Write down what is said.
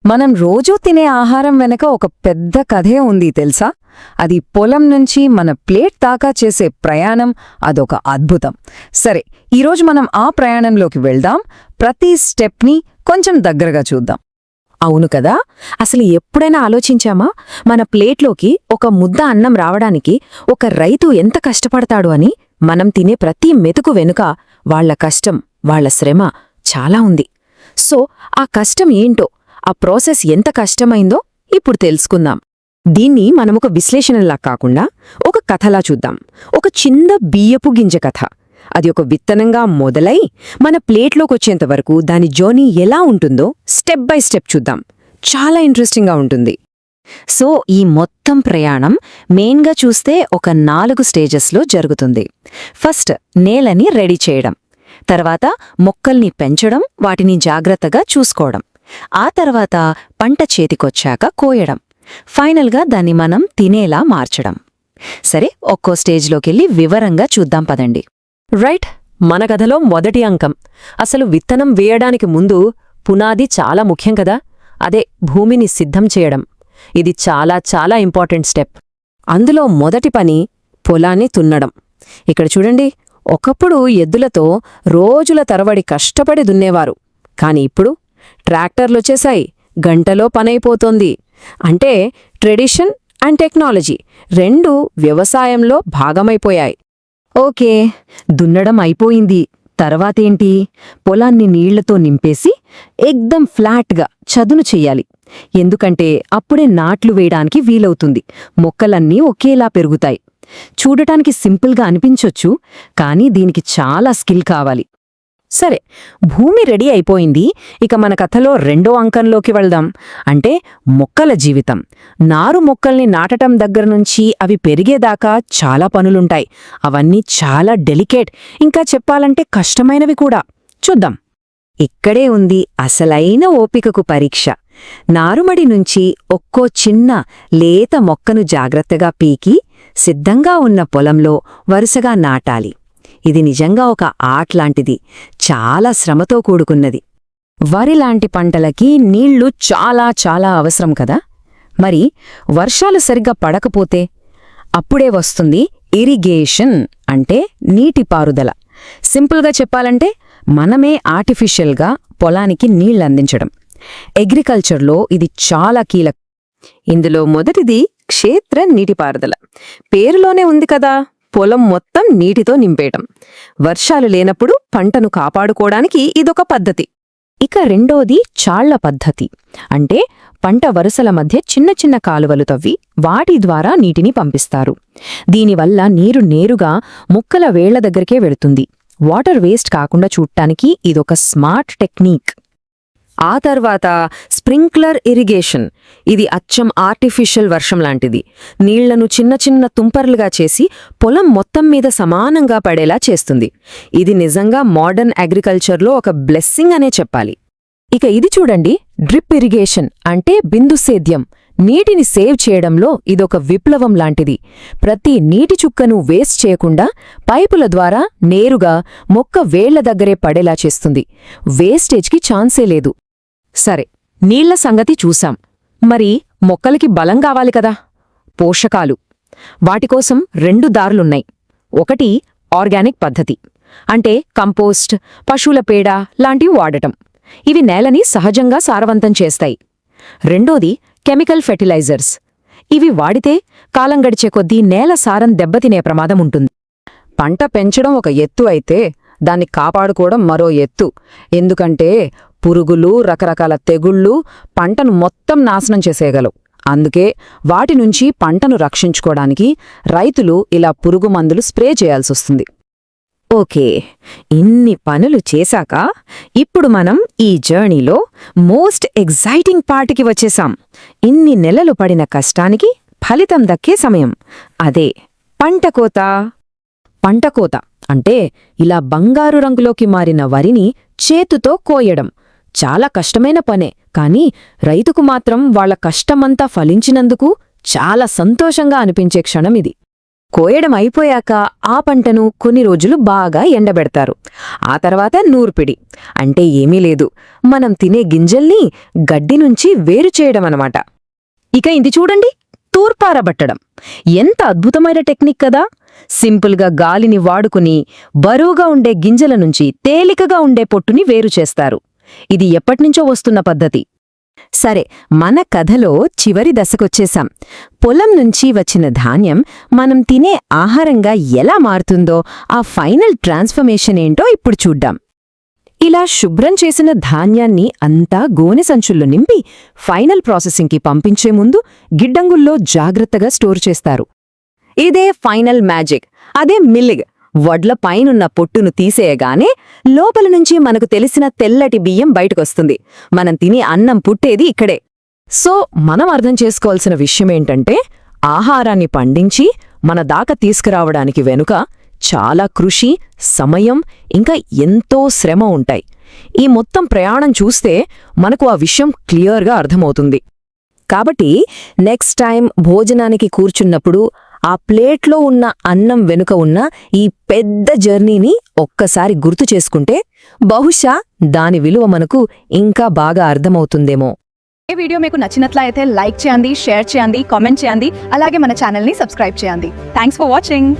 మనం రోజూ తినే ఆహారం వెనక ఒక పెద్ద కథే ఉంది తెలుసా? అది పొలం నుంచి మన ప్లేట్ దాకా చేసే ప్రయాణం, అదొక అద్భుతం. సరే, ఈరోజు మనం ఆ ప్రయాణంలోకి వెళ్దాం. ప్రతి స్టెప్ని కొంచెం దగ్గరగా చూద్దాం. అవును కదా. అసలు ఎప్పుడైనా ఆలోచించామా, మన ప్లేట్లోకి ఒక ముద్ద అన్నం రావడానికి ఒక రైతు ఎంత కష్టపడతాడు అని? మనం తినే ప్రతి మెతుకు వెనుక వాళ్ల కష్టం, వాళ్ల శ్రమ చాలా ఉంది. సో ఆ కష్టం ఏంటో, ఆ ప్రాసెస్ ఎంత కష్టమైందో ఇప్పుడు తెలుసుకుందాం. దీన్ని మనమొక విశ్లేషణలా కాకుండా ఒక కథలా చూద్దాం. ఒక చిన్న బియ్యపు గింజ కథ. అది ఒక విత్తనంగా మొదలై మన ప్లేట్లోకొచ్చేంతవరకు దాని జర్నీ ఎలా ఉంటుందో స్టెప్ బై స్టెప్ చూద్దాం. చాలా ఇంట్రెస్టింగ్గా ఉంటుంది. సో ఈ మొత్తం ప్రయాణం మెయిన్గా చూస్తే ఒక 4 స్టేజెస్లో జరుగుతుంది. ఫస్ట్ నేలని రెడీ చేయడం, తర్వాత మొక్కల్ని పెంచడం, వాటిని జాగ్రత్తగా చూసుకోవడం, ఆ తర్వాత పంట చేతికొచ్చాక కోయడం, ఫైనల్గా దాన్ని మనం తినేలా మార్చడం. సరే, ఒక్కో స్టేజ్లోకెళ్ళి వివరంగా చూద్దాం పదండి. రైట్, మన కథలో మొదటి అంకం. అసలు విత్తనం వేయడానికి ముందు పునాది చాలా ముఖ్యం కదా. అదే భూమిని సిద్ధం చేయడం. ఇది చాలా చాలా ఇంపార్టెంట్ స్టెప్. అందులో మొదటి పని పొలాన్ని తున్నడం. ఇక్కడ చూడండి, ఒకప్పుడు ఎద్దులతో రోజుల తరబడి కష్టపడి దున్నేవారు. కాని ఇప్పుడు ట్రాక్టర్లొచ్చేశాయి, గంటలో పనైపోతోంది. అంటే ట్రెడిషన్ అండ్ టెక్నాలజీ రెండూ వ్యవసాయంలో భాగమైపోయాయి. ఓకే, దున్నడం అయిపోయింది. తర్వాతేంటి? పొలాన్ని నీళ్లతో నింపేసి ఎక్దం ఫ్లాట్గా చదును చెయ్యాలి. ఎందుకంటే అప్పుడే నాట్లు వేయడానికి వీలవుతుంది. మొక్కలన్నీ ఒకేలా పెరుగుతాయి. చూడటానికి సింపుల్గా అనిపించొచ్చు, కానీ దీనికి చాలా స్కిల్ కావాలి. సరే, భూమి రెడీ అయిపోయింది. ఇక మన కథలో రెండో అంకంలోకి వెళ్దాం. అంటే మొక్కల జీవితం. నారు మొక్కల్ని నాటటం దగ్గరనుంచి అవి పెరిగేదాకా చాలా పనులుంటాయి. అవన్నీ చాలా డెలికేట్, ఇంకా చెప్పాలంటే కష్టమైనవి కూడా. చూద్దాం. ఇక్కడే ఉంది అసలైన ఓపికకు పరీక్ష. నారుమడి నుంచి ఒక్కో చిన్న లేత మొక్కను జాగ్రత్తగా పీకి సిద్ధంగా ఉన్న పొలంలో వరుసగా నాటాలి. ఇది నిజంగా ఒక ఆర్ట్ లాంటిది, చాలా శ్రమతో కూడుకున్నది. వరిలాంటి పంటలకి నీళ్లు చాలా చాలా అవసరం కదా. మరి వర్షాలు సరిగ్గా పడకపోతే? అప్పుడే వస్తుంది ఇరిగేషన్, అంటే నీటిపారుదల. సింపుల్గా చెప్పాలంటే మనమే ఆర్టిఫిషియల్గా పొలానికి నీళ్లందించడం. అగ్రికల్చర్లో ఇది చాలా కీలకం. ఇందులో మొదటిది క్షేత్ర నీటిపారుదల. పేరులోనే ఉంది కదా, పొలం మొత్తం నీటితో నింపేయటం. వర్షాలు లేనప్పుడు పంటను కాపాడుకోవడానికి ఇదొక పద్ధతి. ఇక రెండోది చాళ్ల పద్ధతి. అంటే పంట వరుసల మధ్య చిన్న చిన్న కాలువలు తవ్వి వాటి ద్వారా నీటిని పంపిస్తారు. దీనివల్ల నీరు నేరుగా మొక్కల వేళ్ల దగ్గరికే వెళుతుంది. వాటర్ వేస్ట్ కాకుండా చూడటానికి ఇదొక స్మార్ట్ టెక్నిక్. ఆ తర్వాత స్ప్రింక్లర్ ఇరిగేషన్. ఇది అచ్చం ఆర్టిఫిషియల్ వర్షం లాంటిది. నీళ్లను చిన్న చిన్న తుంపర్లుగా చేసి పొలం మొత్తం మీద సమానంగా పడేలా చేస్తుంది. ఇది నిజంగా మోడర్న్ అగ్రికల్చర్లో ఒక బ్లెస్సింగ్ అనే చెప్పాలి. ఇక ఇది చూడండి, డ్రిప్ ఇరిగేషన్, అంటే బిందు సేద్యం. నీటిని సేవ్ చేయడంలో ఇదొక విప్లవం లాంటిది. ప్రతి నీటి చుక్కను వేస్ట్ చేయకుండా పైపుల ద్వారా నేరుగా మొక్క వేళ్ల దగ్గరే పడేలా చేస్తుంది. వేస్టేజ్కి ఛాన్సే లేదు. సరే, నీళ్ల సంగతి చూశాం. మరి మొక్కలకి బలం కావాలి కదా, పోషకాలు. వాటికోసం 2 దారులున్నాయి. ఒకటి ఆర్గానిక్ పద్ధతి, అంటే కంపోస్ట్, పశువుల పేడ లాంటివి వాడటం. ఇవి నేలని సహజంగా సారవంతం చేస్తాయి. రెండోది కెమికల్ ఫెర్టిలైజర్స్. ఇవి వాడితే కాలం గడిచే కొద్దీ నేల సారం దెబ్బతినే ప్రమాదం ఉంటుంది. పంట పెంచడం ఒక ఎత్తు అయితే దాన్ని కాపాడుకోవడం మరో ఎత్తు. ఎందుకంటే పురుగులు, రకరకాల తెగుళ్ళు పంటను మొత్తం నాశనం చేసేయగలవు. అందుకే వాటి నుంచి పంటను రక్షించుకోవడానికి రైతులు ఇలా పురుగు మందులు స్ప్రే చేయాల్సొస్తుంది. ఓకే, ఇన్ని పనులు చేశాక ఇప్పుడు మనం ఈ జర్నీలో మోస్ట్ ఎగ్జైటింగ్ పార్ట్కి వచ్చేశాం. ఇన్ని నెలలు పడిన కష్టానికి ఫలితం దక్కే సమయం. అదే పంటకోత. పంటకోత అంటే ఇలా బంగారు రంగులోకి మారిన వరిని చేతుతో కోయడం. చాలా కష్టమైన పనే, కానీ రైతుకు మాత్రం వాళ్ల కష్టమంతా ఫలించినందుకు చాలా సంతోషంగా అనిపించే క్షణమిది. కోయడం అయిపోయాక ఆ పంటను కొన్ని రోజులు బాగా ఎండబెడతారు. ఆ తర్వాత నూర్పిడి అంటే ఏమీ లేదు, మనం తినే గింజల్ని గడ్డి నుంచి వేరు చేయడమనమాట. ఇక ఇది చూడండి, తూర్పారబట్టడం. ఎంత అద్భుతమైన టెక్నిక్ కదా! సింపుల్గా గాలిని వాడుకుని బరువుగా ఉండే గింజల నుంచి తేలికగా ఉండే పొట్టుని వేరు చేస్తారు. ఇది ఎప్పటినుంచో వస్తున్న పద్ధతి. సరే, మన కథలో చివరి దశకొచ్చేశాం. పొలం నుంచి వచ్చిన ధాన్యం మనం తినే ఆహారంగా ఎలా మారుతుందో ఆ ఫైనల్ ట్రాన్స్ఫర్మేషన్ ఏంటో ఇప్పుడు చూడ్డాం. ఇలా శుభ్రం చేసిన ధాన్యాన్ని అంతా గోనె సంచుల్లో నింపి ఫైనల్ ప్రాసెసింగ్కి పంపించే ముందు గిడ్డంగుల్లో జాగ్రత్తగా స్టోర్ చేస్తారు. ఇదే ఫైనల్ మ్యాజిక్. అదే మిల్లిగ్. వడ్ల పైనున్న పొట్టును తీసేయగానే లోపల నుంచి మనకు తెలిసిన తెల్లటి బియ్యం బయటకొస్తుంది. మనం తిని అన్నం పుట్టేది ఇక్కడే. సో మనం అర్థం చేసుకోవాల్సిన విషయమేంటంటే, ఆహారాన్ని పండించి మన దాకా తీసుకురావడానికి వెనుక చాలా కృషి, సమయం, ఇంకా ఎంతో శ్రమ ఉంటాయి. ఈ మొత్తం ప్రయాణం చూస్తే మనకు ఆ విషయం క్లియర్గా అర్థమవుతుంది. కాబట్టి నెక్స్ట్ టైం భోజనానికి కూర్చున్నప్పుడు ఆ ప్లేట్లో ఉన్న అన్నం వెనుక ఉన్న ఈ పెద్ద జర్నీని ఒక్కసారి గుర్తు చేసుకుంటే బహుశా దాని విలువ మనకు ఇంకా బాగా అర్థమవుతుందేమో. ఈ వీడియో మీకు నచ్చినట్లయితే లైక్ చేయండి, షేర్ చేయండి, కామెంట్ చేయండి. అలాగే మన ఛానల్ని సబ్స్క్రైబ్ చేయండి. Thanks for watching.